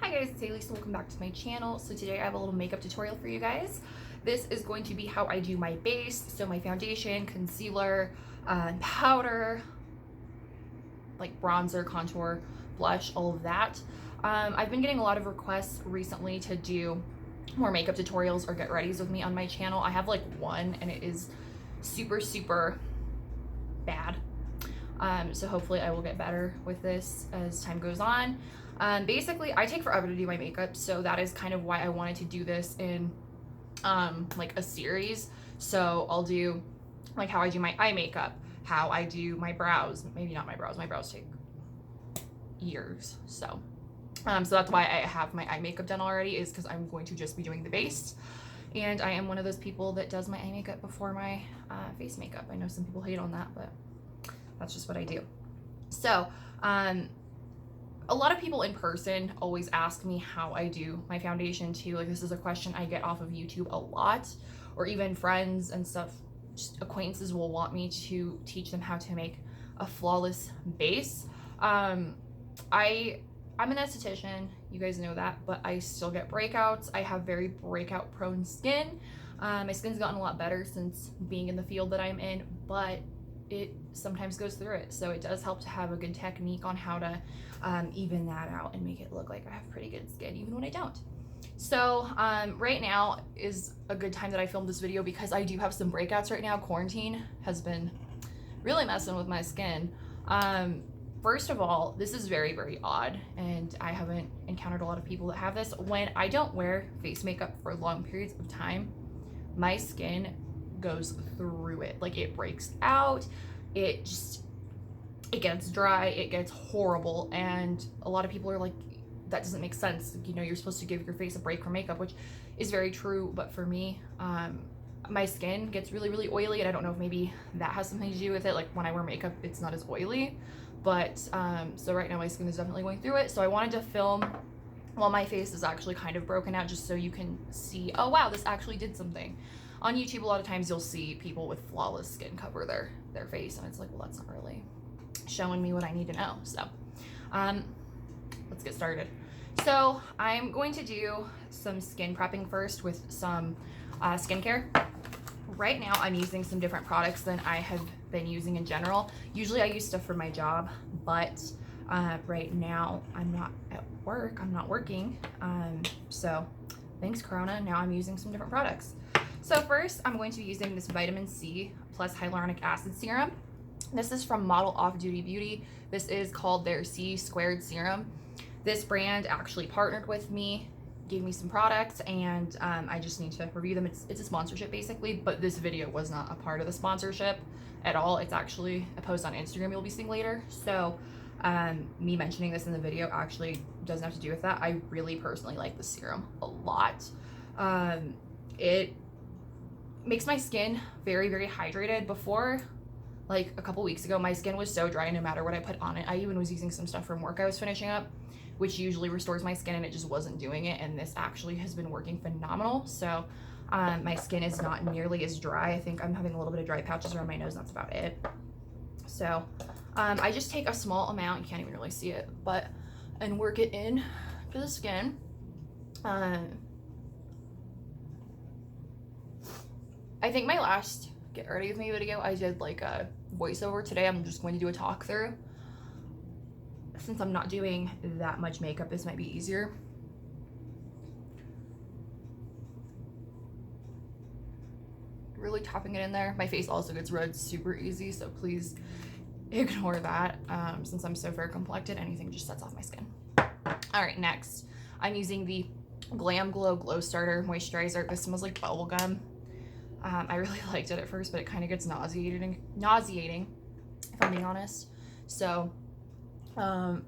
Hi guys, it's Hailey, so welcome back to my channel. So today I have a little makeup tutorial for you guys. This is going to be how I do my base, so my foundation, concealer, powder, like bronzer, contour, blush, all of that. I've been getting a lot of requests recently to do more makeup tutorials or get readies with me on my channel. I have like one and it is super bad. So hopefully I will get better with this as time goes on. Basically, I take forever to do my makeup, so that is kind of why I wanted to do this in like a series. So I'll do like how I do my eye makeup, how I do my brows. Maybe not my brows take years. So that's why I have my eye makeup done already, is because I'm going to just be doing the base. And I am one of those people that does my eye makeup before my face makeup. I know some people hate on that, but that's just what I do. So a lot of people in person always ask me how I do my foundation too. Like, this is a question I get off of YouTube a lot, or even friends and stuff, just acquaintances will want me to teach them how to make a flawless base. I'm an esthetician, you guys know that, but I still get breakouts. I have very breakout prone skin. My skin's gotten a lot better since being in the field that I'm in, but it sometimes goes through it. So it does help to have a good technique on how to even that out and make it look like I have pretty good skin even when I don't. So right now is a good time that I filmed this video because I do have some breakouts right now. Quarantine has been really messing with my skin. First of all, this is very odd, and I haven't encountered a lot of people that have this. When I don't wear face makeup for long periods of time, my skin goes through it. Like, it breaks out, it gets dry, it gets horrible, and a lot of people are like, that doesn't make sense. You know, you're supposed to give your face a break from makeup, which is very true, but for me, my skin gets really oily, and I don't know if maybe that has something to do with it. Like, when I wear makeup, it's not as oily, but so right now my skin is definitely going through it. So I wanted to film while my face is actually kind of broken out, just so you can see, oh wow, this actually did something. On YouTube, a lot of times you'll see people with flawless skin cover their face, and it's like, well, that's not really showing me what I need to know. So let's get started. So I'm going to do some skin prepping first with some skincare. Right now I'm using some different products than I have been using in general. Usually I use stuff for my job, but right now I'm not at work, I'm not working, so thanks Corona, now I'm using some different products. So first I'm going to be using this vitamin C plus hyaluronic acid serum. This is from Model Off Duty Beauty. This is called their C squared serum. This brand actually partnered with me, gave me some products, and I just need to review them. It's a sponsorship basically, but this video was not a part of the sponsorship at all. It's actually a post on Instagram you'll be seeing later. So me mentioning this in the video actually doesn't have to do with that. I really personally like this serum a lot. It makes my skin very hydrated. Before, like a couple weeks ago, my skin was so dry no matter what I put on it. I even was using some stuff from work I was finishing up, which usually restores my skin, and it just wasn't doing it, and this actually has been working phenomenal. So my skin is not nearly as dry. I think I'm having a little bit of dry patches around my nose, that's about it. So I just take a small amount, you can't even really see it, but and work it in to the skin. I think my last get ready with me video, I did like a voiceover. Today I'm just going to do a talk through. Since I'm not doing that much makeup, this might be easier. Really tapping it in there. My face also gets red super easy, so please ignore that. Since I'm so fair complected, anything just sets off my skin. All right, next I'm using the Glam Glow Glow Starter Moisturizer. This smells like bubblegum. I really liked it at first, but it kind of gets nauseating, if I'm being honest. So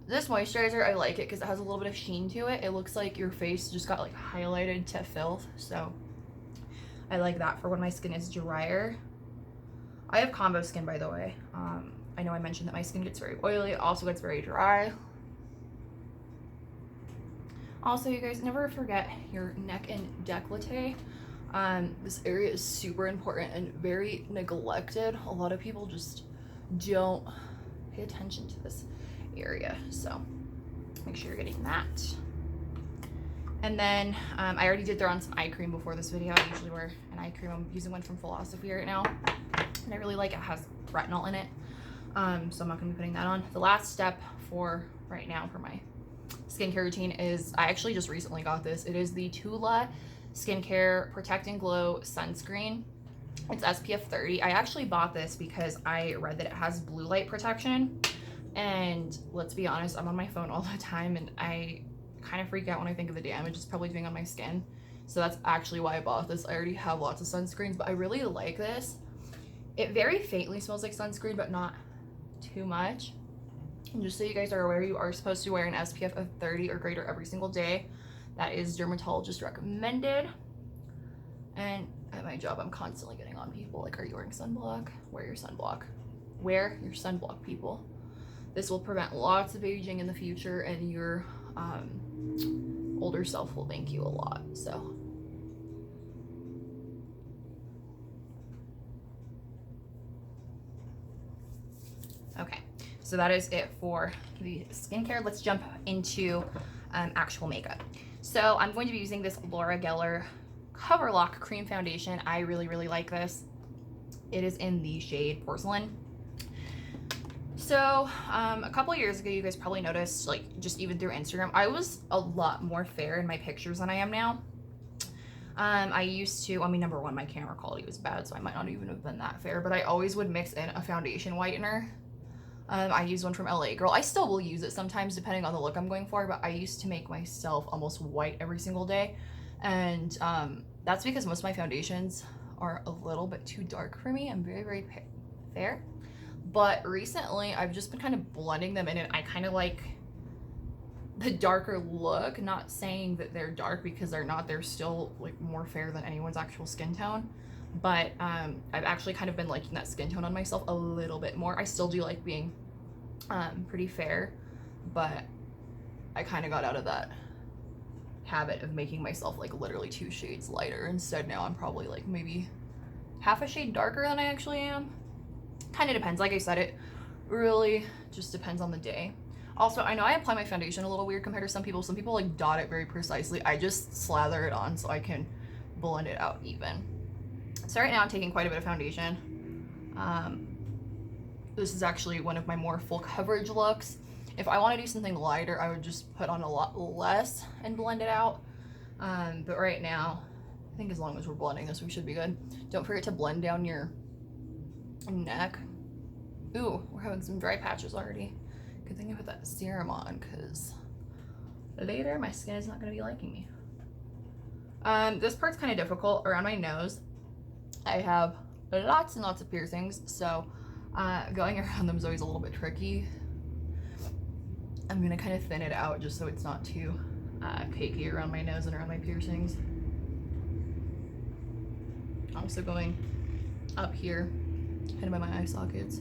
this moisturizer, I like it because it has a little bit of sheen to it. It looks like your face just got like highlighted to filth, so I like that for when my skin is drier. I have combo skin, by the way. I know I mentioned that my skin gets very oily, it also gets very dry. Also, you guys, never forget your neck and décolleté. This area is super important and very neglected. A lot of people just don't pay attention to this area, so make sure you're getting that. And then I already did throw on some eye cream before this video. I usually wear an eye cream. I'm using one from Philosophy right now. And I really like it. It has retinol in it. So I'm not going to be putting that on. The last step for right now for my skincare routine is, I actually just recently got this. It is the Tula Skincare Protect and Glow Sunscreen. It's SPF 30. I actually bought this because I read that it has blue light protection. And let's be honest, I'm on my phone all the time and I kind of freak out when I think of the damage it's probably doing on my skin. So that's actually why I bought this. I already have lots of sunscreens, but I really like this. It very faintly smells like sunscreen, but not too much. And just so you guys are aware, you are supposed to wear an SPF of 30 or greater every single day. That is dermatologist recommended. And at my job, I'm constantly getting on people like, are you wearing sunblock? Wear your sunblock. Wear your sunblock, people. This will prevent lots of aging in the future, and your older self will thank you a lot. So okay, so that is it for the skincare. Let's jump into actual makeup. So I'm going to be using this Laura Geller Cover Lock Cream Foundation. I really like this. It is in the shade Porcelain. So a couple years ago, you guys probably noticed, like just even through Instagram, I was a lot more fair in my pictures than I am now. I used to, I mean, number one, my camera quality was bad, so I might not even have been that fair, but I always would mix in a foundation whitener. I use one from LA Girl. I still will use it sometimes depending on the look I'm going for, but I used to make myself almost white every single day. And that's because most of my foundations are a little bit too dark for me. I'm very fair. But recently I've just been kind of blending them in, and I kind of like the darker look. Not saying that they're dark, because they're not. They're still like more fair than anyone's actual skin tone. But I've actually kind of been liking that skin tone on myself a little bit more. I still do like being pretty fair, but I kind of got out of that habit of making myself like literally 2 shades lighter. Instead now I'm probably like maybe half a shade darker than I actually am. Kind of depends. Like I said, it really just depends on the day. Also, I know I apply my foundation a little weird compared to some people. Some people like dot it very precisely. I just slather it on so I can blend it out even. So right now I'm taking quite a bit of foundation. This is actually one of my more full coverage looks. If I want to do something lighter, I would just put on a lot less and blend it out. But right now, I think as long as we're blending this, we should be good. Don't forget to blend down your neck. Ooh, we're having some dry patches already. Good thing I put that serum on, because later my skin is not going to be liking me. This part's kind of difficult around my nose. I have lots and lots of piercings, so going around them is always a little bit tricky. I'm gonna kind of thin it out just so it's not too cakey around my nose and around my piercings. Also going up here, kind of by my eye sockets.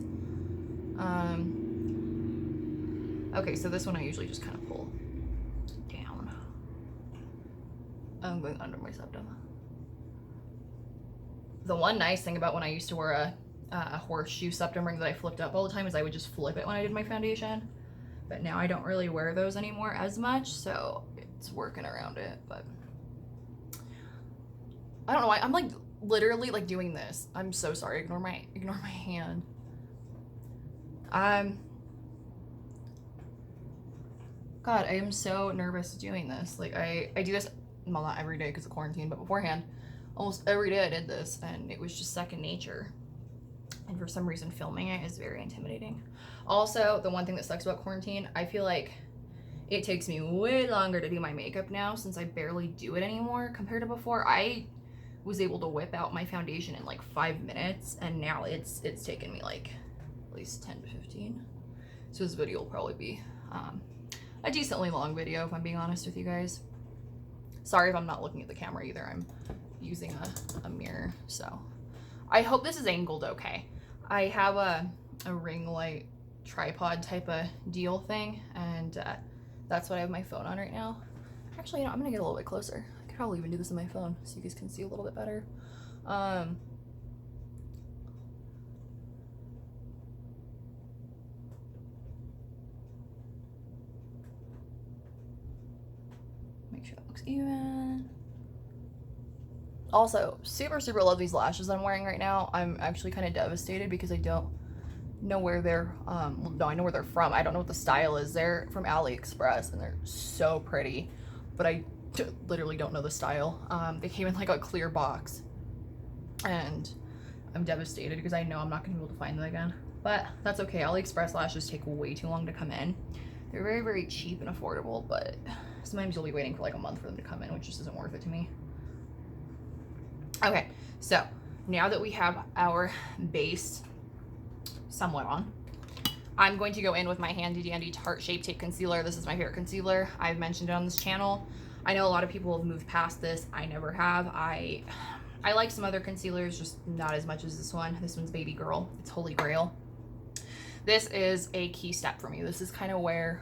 Okay, so this one I usually just kind of pull down. I'm going under my septum. The one nice thing about when I used to wear a horseshoe septum ring that I flipped up all the time is I would just flip it when I did my foundation. But now I don't really wear those anymore as much, so it's working around it. But I don't know why I'm like literally like doing this. I'm so sorry. Ignore my hand. God, I am so nervous doing this. Like I do this, well, not every day because of quarantine, but beforehand, almost every day I did this, and it was just second nature. And for some reason, filming it is very intimidating. Also, the one thing that sucks about quarantine, I feel like it takes me way longer to do my makeup now since I barely do it anymore compared to before. I was able to whip out my foundation in like 5 minutes, and now it's taken me like at least 10 to 15. So this video will probably be a decently long video if I'm being honest with you guys. Sorry if I'm not looking at the camera either. I'm using a mirror, so I hope this is angled okay. I have a ring light tripod type of deal thing, and that's what I have my phone on right now. Actually, you know, I'm gonna get a little bit closer. I could probably even do this on my phone so you guys can see a little bit better. Make sure that looks even. Also, super, super love these lashes I'm wearing right now. I'm actually kind of devastated because I don't know where they're, no, I know where they're from. I don't know what the style is. They're from AliExpress and they're so pretty, but I literally don't know the style. They came in like a clear box and I'm devastated because I know I'm not gonna be able to find them again, but that's okay. AliExpress lashes take way too long to come in. They're very, very cheap and affordable, but sometimes you'll be waiting for like a month for them to come in, which just isn't worth it to me. Okay, so now that we have our base somewhat on, I'm going to go in with my handy dandy Tarte Shape Tape Concealer. This is my favorite concealer. I've mentioned it on this channel. I know a lot of people have moved past this. I never have. I like some other concealers, just not as much as this one. This one's Baby Girl. It's Holy Grail. This is a key step for me. This is kind of where,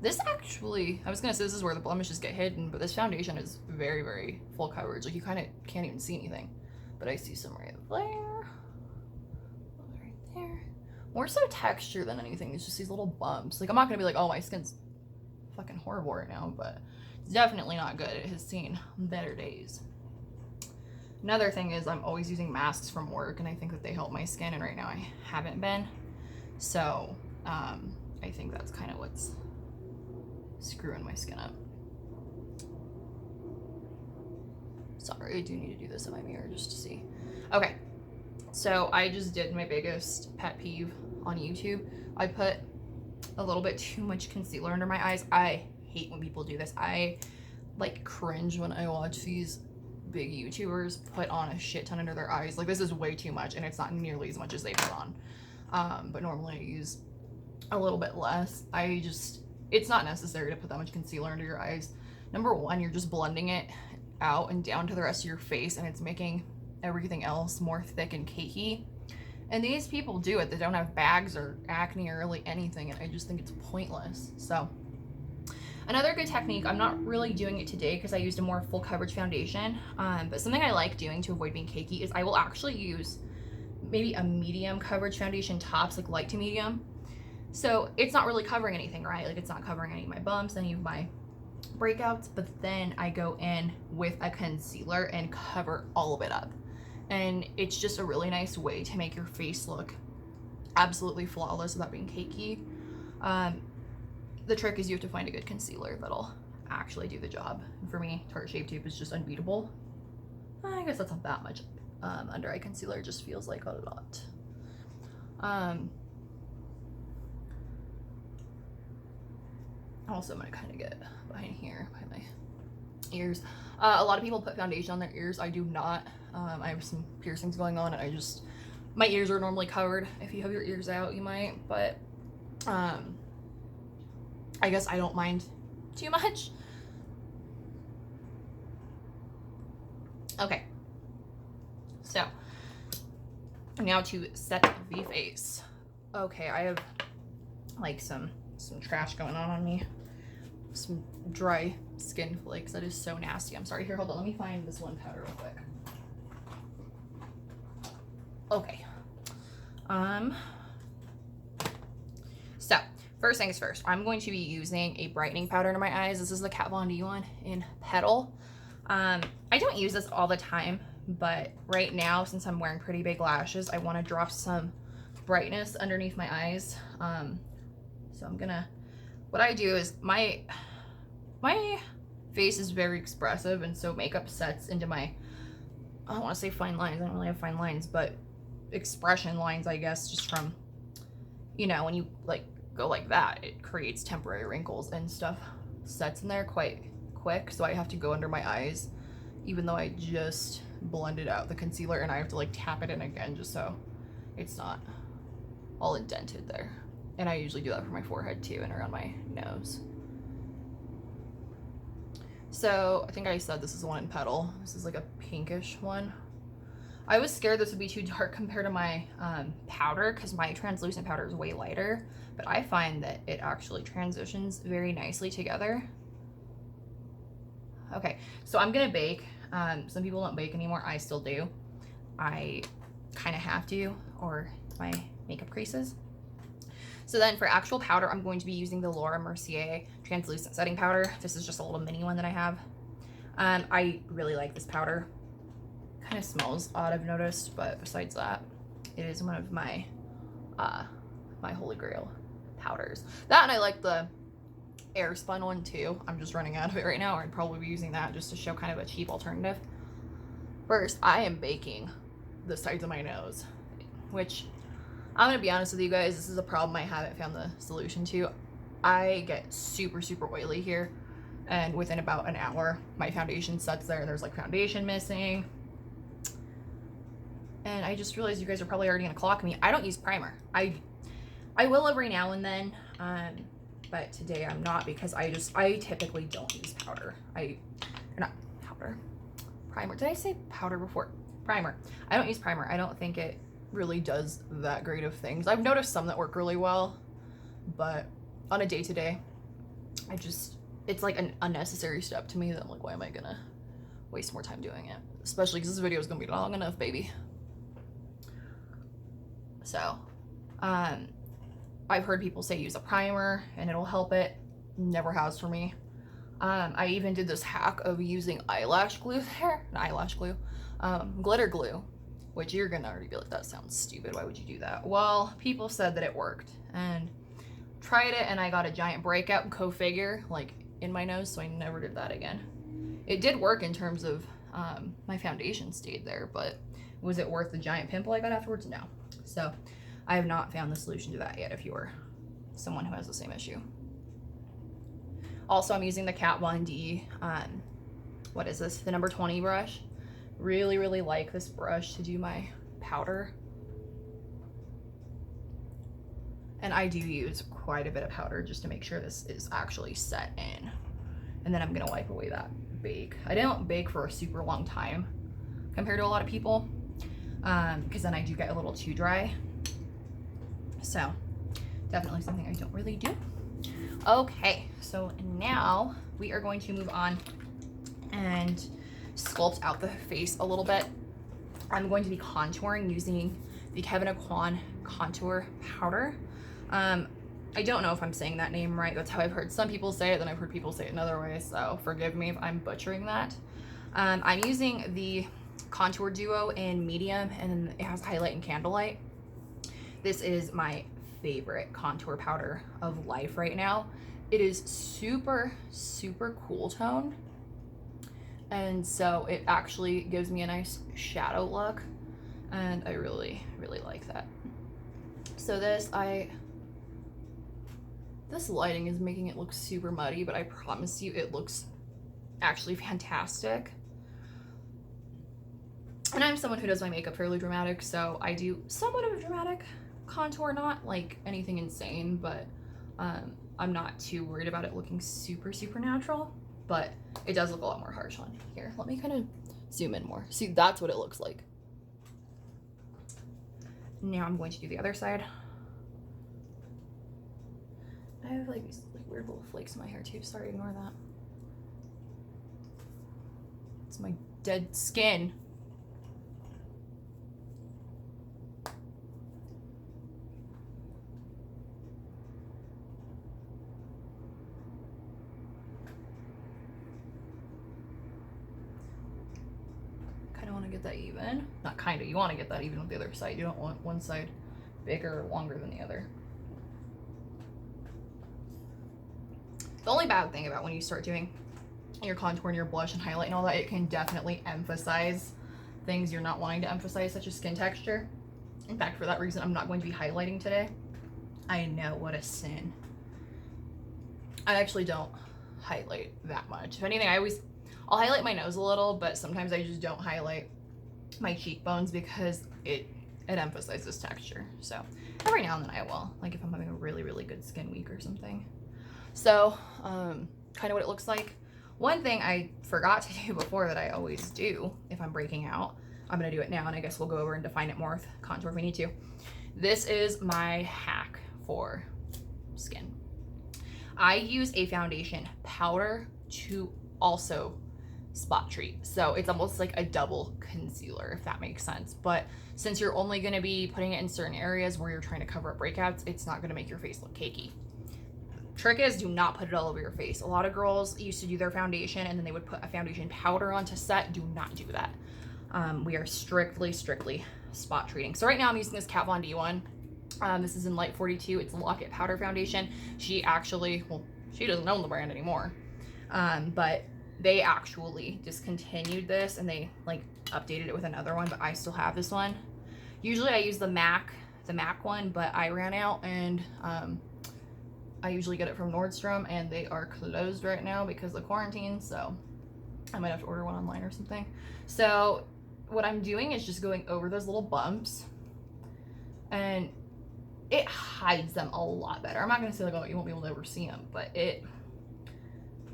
this actually, I was gonna say this is where the blemishes get hidden, but this foundation is very, very full coverage. Like you kind of can't even see anything, but I see some right there, right there. More so texture than anything. It's just these little bumps. Like I'm not gonna be like, oh, my skin's fucking horrible right now, but it's definitely not good. It has seen better days. Another thing is I'm always using masks from work and I think that they help my skin, and right now I haven't been. So I think that's kind of what's screwing my skin up. Sorry, I do need to do this in my mirror just to see. Okay, so I just did my biggest pet peeve on YouTube. I put a little bit too much concealer under my eyes. I hate when people do this. I like cringe when I watch these big YouTubers put on a shit ton under their eyes. Like this is way too much and it's not nearly as much as they put on. But normally I use a little bit less. It's not necessary to put that much concealer under your eyes. Number one, you're just blending it out and down to the rest of your face and it's making everything else more thick and cakey. And these people do it. They don't have bags or acne or really anything, and I just think it's pointless. So another good technique, I'm not really doing it today because I used a more full coverage foundation, but something I like doing to avoid being cakey is I will actually use maybe a medium coverage foundation tops, like light to medium. So it's not really covering anything, right? Like it's not covering any of my bumps, any of my breakouts, but then I go in with a concealer and cover all of it up. And it's just a really nice way to make your face look absolutely flawless without being cakey. The trick is you have to find a good concealer that'll actually do the job. And for me, Tarte Shape Tape is just unbeatable. I guess that's not that much. Under eye concealer just feels like a lot. Also, I'm gonna kind of get behind here, behind my ears. A lot of people put foundation on their ears. I do not. I have some piercings going on and my ears are normally covered. If you have your ears out, you might, but I guess I don't mind too much. Okay, so now to set the face. Okay, I have like some trash going on me. Some dry skin flakes. That is so nasty. I'm sorry. Here, hold on. Let me find this one powder real quick. Okay. So first things first, I'm going to be using a brightening powder under my eyes. This is the Kat Von D one in Petal. I don't use this all the time, but right now, since I'm wearing pretty big lashes, I want to drop some brightness underneath my eyes. So I'm gonna, what I do is my face is very expressive, and so makeup sets into my, I don't want to say fine lines, I don't really have fine lines, but expression lines, I guess, just from, you know, when you like go like that, it creates temporary wrinkles and stuff sets in there quite quick, so I have to go under my eyes even though I just blended out the concealer, and I have to like tap it in again just so it's not all indented there. And I usually do that for my forehead too and around my nose. So I think I said this is the one in Petal. This is like a pinkish one. I was scared this would be too dark compared to my powder because my translucent powder is way lighter, but I find that it actually transitions very nicely together. Okay, so I'm gonna bake. Some people don't bake anymore. I still do. I kind of have to, or my makeup creases. So then for actual powder, I'm going to be using the Laura Mercier translucent setting powder. This is just a little mini one that I have. I really like this powder. Kind of smells odd, I've noticed, but besides that, it is one of my my holy grail powders. That, and I like the air spun one too. I'm just running out of it right now, or I'd probably be using that just to show kind of a cheap alternative. First, I am baking the sides of my nose, which I'm gonna be honest with you guys, this is a problem I haven't found the solution to. I get super oily here, and within about an hour my foundation sets there and there's like foundation missing. And I just realized you guys are probably already gonna clock me. I don't use primer. I will every now and then, but today I'm not, because I typically don't use powder. Not powder, primer. Did I say powder before? Primer. I don't use primer. I don't think it really does that great of things. I've noticed some that work really well, but on a day-to-day, it's like an unnecessary step to me that I'm like, why am I gonna waste more time doing it? Especially because this video is gonna be long enough, baby. So, I've heard people say use a primer and it'll help it. Never has for me. I even did this hack of using eyelash glue there. Not eyelash glue. Glitter glue. Which you're gonna already be like, that sounds stupid. Why would you do that? Well, people said that it worked. And tried it and I got a giant breakout, go figure, like in my nose. So I never did that again. It did work in terms of my foundation stayed there. But was it worth the giant pimple I got afterwards? No. So I have not found the solution to that yet if you're someone who has the same issue. Also, I'm using the Kat Von D, what is this? The number 20 brush. Really like this brush to do my powder. And I do use quite a bit of powder just to make sure this is actually set in. And then I'm gonna wipe away that bake. I don't bake for a super long time compared to a lot of people, because then I do get a little too dry. So definitely something I don't really do. Okay, so now we are going to move on and sculpt out the face a little bit. I'm going to be contouring using the Kevyn Aucoin contour powder. I don't know if I'm saying that name right. That's how I've heard some people say it, then I've heard people say it another way, so forgive me if I'm butchering that. I'm using the Contour Duo in medium, and it has highlight and candlelight. This is my favorite contour powder of life right now. It is super cool tone, and so it actually gives me a nice shadow look, and I really like that. So this lighting is making it look super muddy, but I promise you it looks actually fantastic. And I'm someone who does my makeup fairly dramatic, so I do somewhat of a dramatic contour, not like anything insane, but I'm not too worried about it looking super natural, but it does look a lot more harsh on here. Let me kind of zoom in more. See, that's what it looks like. Now I'm going to do the other side. I have like these weird little flakes in my hair too. Sorry, ignore that. It's my dead skin. Get that even. Not kind of, you want to get that even with the other side. You don't want one side bigger or longer than the other. The only bad thing about when you start doing your contour and your blush and highlight and all that, it can definitely emphasize things you're not wanting to emphasize, such as skin texture. In fact, for that reason, I'm not going to be highlighting today. I know, what a sin. I actually don't highlight that much. If anything, I'll highlight my nose a little, but sometimes I just don't highlight my cheekbones because it emphasizes texture. So every now and then I will, like if I'm having a really good skin week or something. So kind of what it looks like. One thing I forgot to do before that I always do if I'm breaking out, I'm gonna do it now, and I guess we'll go over and define it more with contour if we need to. This is my hack for skin. I use a foundation powder to also spot treat. So it's almost like a double concealer, if that makes sense. But since you're only going to be putting it in certain areas where you're trying to cover up breakouts, it's not going to make your face look cakey. Trick is, do not put it all over your face. A lot of girls used to do their foundation and then they would put a foundation powder on to set. Do not do that. We are strictly spot treating. So right now I'm using this Kat Von D one. This is in Light 42. It's a Lock-It powder foundation. She actually, well, she doesn't own the brand anymore, but they actually discontinued this and they like updated it with another one, but I still have this one. Usually I use the MAC one, but I ran out, and I usually get it from Nordstrom, and they are closed right now because of quarantine, so I might have to order one online or something. So what I'm doing is just going over those little bumps, and it hides them a lot better. I'm not gonna say like, oh, you won't be able to ever see them, but it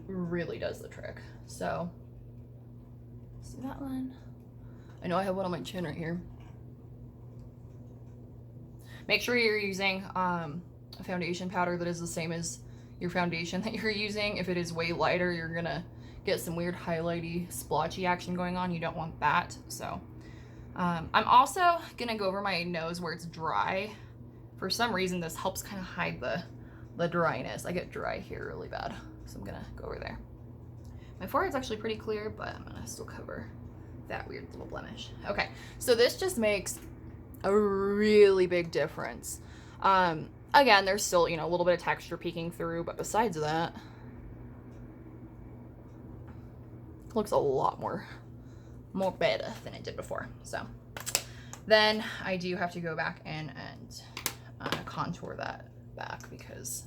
really does the trick. So see that one? I know I have one on my chin right here. Make sure you're using a foundation powder that is the same as your foundation that you're using. If it is way lighter, you're gonna get some weird highlighty, splotchy action going on. You don't want that. So I'm also gonna go over my nose where it's dry. For some reason, this helps kind of hide the dryness. I get dry here really bad, so I'm gonna go over there. My forehead's actually pretty clear, but I'm gonna still cover that weird little blemish. Okay, so this just makes a really big difference. Again, there's still, you know, a little bit of texture peeking through, but besides that, it looks a lot more better than it did before. So then I do have to go back in and contour that back because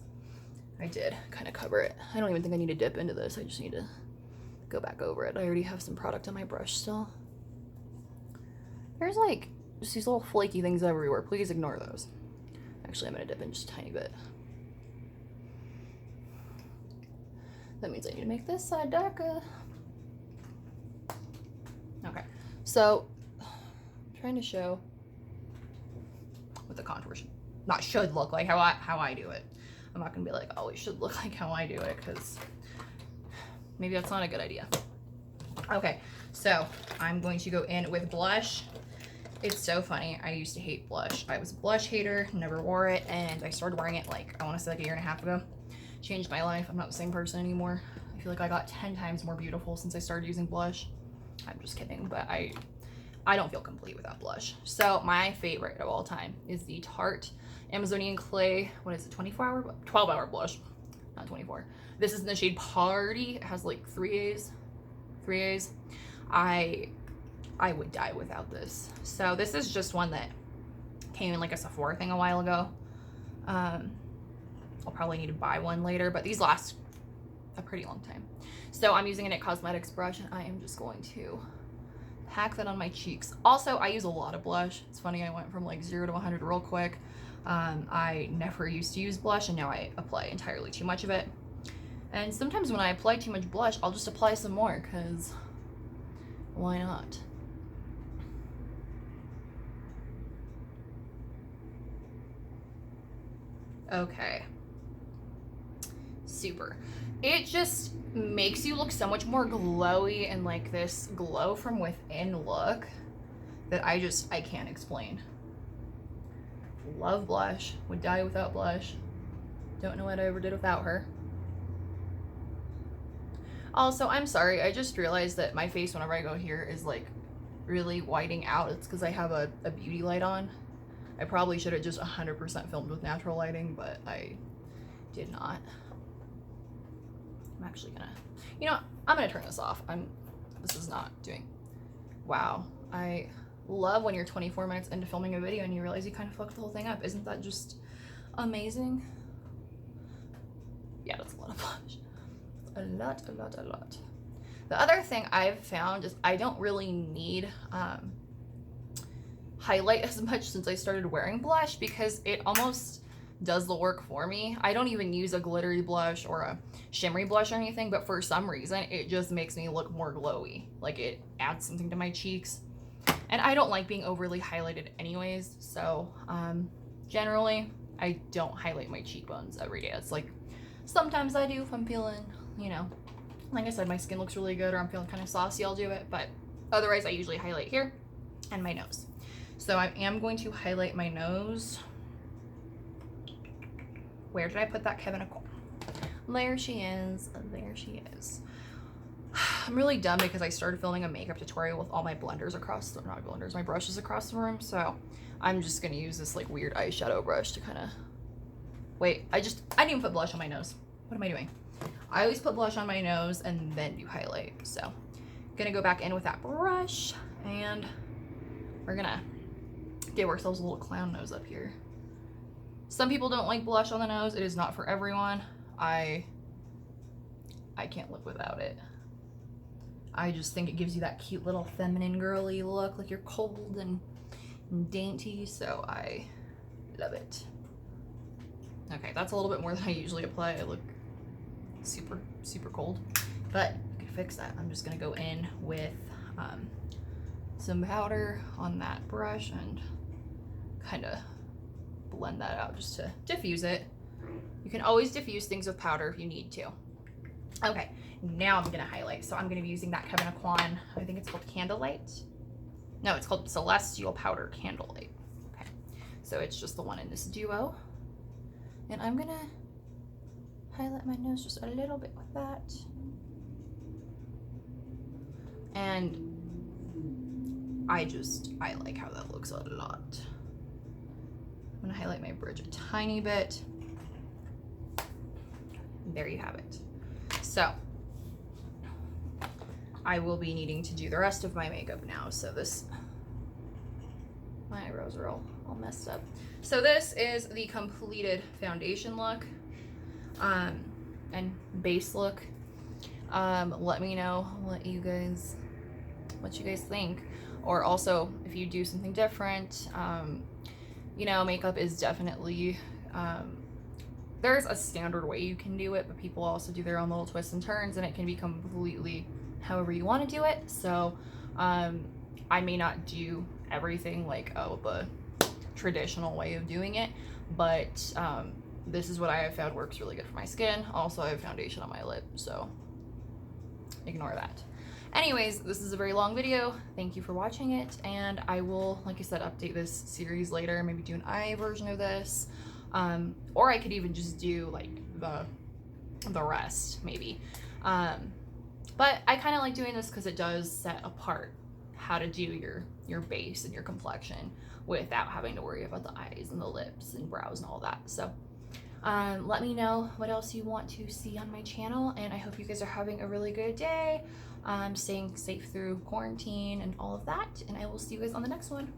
I did kind of cover it. I don't even think I need to dip into this. I just need to go back over it. I already have some product on my brush still. There's like just these little flaky things everywhere. Please ignore those. Actually, I'm gonna dip in just a tiny bit. That means I need to make this side darker. Okay, so I'm trying to show what the contour should look like, how I do it. I'm not gonna be like, oh, it should look like how I do it, because maybe that's not a good idea. Okay, so I'm going to go in with blush. It's so funny. I used to hate blush. I was a blush hater, never wore it, and I started wearing it like, I want to say like a year and a half ago. Changed my life. I'm not the same person anymore. I feel like I got 10 times more beautiful since I started using blush. I'm just kidding, but I don't feel complete without blush. So my favorite of all time is the Tarte Amazonian Clay, what is it, 12-hour blush, not 24. This is in the shade Party. It has like 3 A's. I would die without this. So this is just one that came in like a Sephora thing a while ago. I'll probably need to buy one later, but these last a pretty long time. So I'm using an IT Cosmetics brush, and I am just going to pack that on my cheeks. Also, I use a lot of blush. It's funny, I went from like 0 to 100 real quick. I never used to use blush, and now I apply entirely too much of it. And sometimes when I apply too much blush, I'll just apply some more, because why not? Okay. Super. It just makes you look so much more glowy and like this glow from within look that I can't explain. Love blush. Would die without blush. Don't know what I ever did without her. Also, I'm sorry. I just realized that my face whenever I go here is like really whiting out. It's because I have a beauty light on. I probably should have just 100% filmed with natural lighting, but I did not. I'm actually gonna, you know, I'm gonna turn this off. This is not doing, wow. I love when you're 24 minutes into filming a video and you realize you kind of fucked the whole thing up. Isn't that just amazing? Yeah, that's a lot of blush. A lot. The other thing I've found is I don't really need highlight as much since I started wearing blush, because it almost does the work for me. I don't even use a glittery blush or a shimmery blush or anything, but for some reason it just makes me look more glowy. Like it adds something to my cheeks, and I don't like being overly highlighted anyways, so generally I don't highlight my cheekbones every day. It's like sometimes I do if I'm feeling, you know, Like I said, my skin looks really good or I'm feeling kind of saucy, I'll do it. But otherwise, I usually highlight here and my nose. So I am going to highlight my nose. Where did I put that Kevin Aqua? There she is. There she is. I'm really dumb because I started filming a makeup tutorial with all my blenders across the, not blenders, my brushes across the room. So I'm just going to use this like weird eyeshadow brush to kind of, wait, I didn't even put blush on my nose. What am I doing? I always put blush on my nose and then do highlight. So I'm going to go back in with that brush and we're going to give ourselves a little clown nose up here. Some people don't like blush on the nose. It is not for everyone. I can't live without it. I just think it gives you that cute little feminine girly look, like you're cold and dainty, so I love it. Okay, that's a little bit more than I usually apply. I look super, super cold, but you can fix that. I'm just gonna go in with some powder on that brush and kind of blend that out just to diffuse it. You can always diffuse things with powder if you need to. Okay, now I'm gonna highlight. So I'm gonna be using that Kevin Aquan, I think it's called Candlelight. No, it's called Celestial Powder Candlelight. Okay, so it's just the one in this duo. And I'm gonna highlight my nose just a little bit with that. And I like how that looks a lot. I'm gonna highlight my bridge a tiny bit. There you have it. So I will be needing to do the rest of my makeup now. So my eyebrows are all messed up. So this is the completed foundation look and base look. Let me know what you guys think, or also if you do something different. You know, makeup is definitely there's a standard way you can do it, but people also do their own little twists and turns, and it can be completely however you want to do it. So I may not do everything like the traditional way of doing it, but this is what I have found works really good for my skin. Also, I have foundation on my lip, so ignore that. Anyways, this is a very long video. Thank you for watching it, and I will, like I said, update this series later, maybe do an eye version of this. Or I could even just do like the rest maybe. But I kind of like doing this because it does set apart how to do your base and your complexion without having to worry about the eyes and the lips and brows and all that. So let me know what else you want to see on my channel, and I hope you guys are having a really good day, staying safe through quarantine and all of that, and I will see you guys on the next one.